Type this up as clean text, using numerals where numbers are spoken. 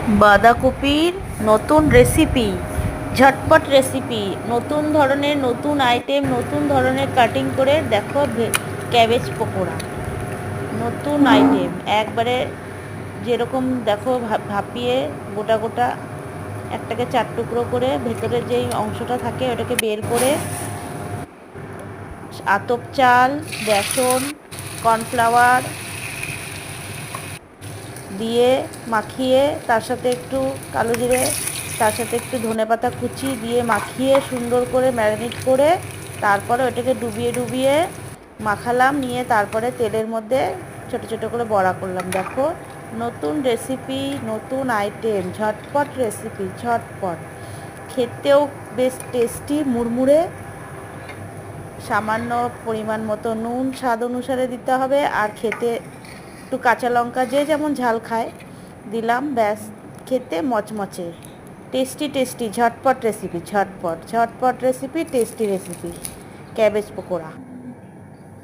বাঁধাকপির নতুন রেসিপি, ঝটপট রেসিপি, নতুন ধরনের নতুন আইটেম, নতুন ধরনের কাটিং করে দেখো ক্যাবেজ পকোড়া। নতুন আইটেম একবারে, যেরকম দেখো ভাপিয়ে গোটা গোটা একটাকে 4 টুকরো করে ভেতরের যেই অংশটা থাকে ওটাকে বের করে আতপ চাল, বেসন, কর্নফ্লাওয়ার দিয়ে মাখিয়ে তার সাথে একটু কালো জিরে, তার সাথে একটু ধনেপাতা কুচি দিয়ে মাখিয়ে সুন্দর করে ম্যারিনেট করে তারপরে ওটাকে ডুবিয়ে ডুবিয়ে মাখালাম, নিয়ে তারপরে তেলের মধ্যে ছোট ছোট করে বড়া করলাম। দেখো নতুন রেসিপি, নতুন আইটেম, ঝটপট রেসিপি, ঝটপট, খেতেও বেশ টেস্টি, মুড়মুড়ে। সামান্য পরিমাণ মতো নুন স্বাদ অনুসারে দিতে হবে, আর খেতে একটু কাঁচা লঙ্কা যে যেমন ঝাল খায় দিলাম, ব্যাস। খেতে মচমচে, টেস্টি টেস্টি, ঝটপট রেসিপি, ঝটপট ঝটপট recipe, tasty recipe, cabbage pakora.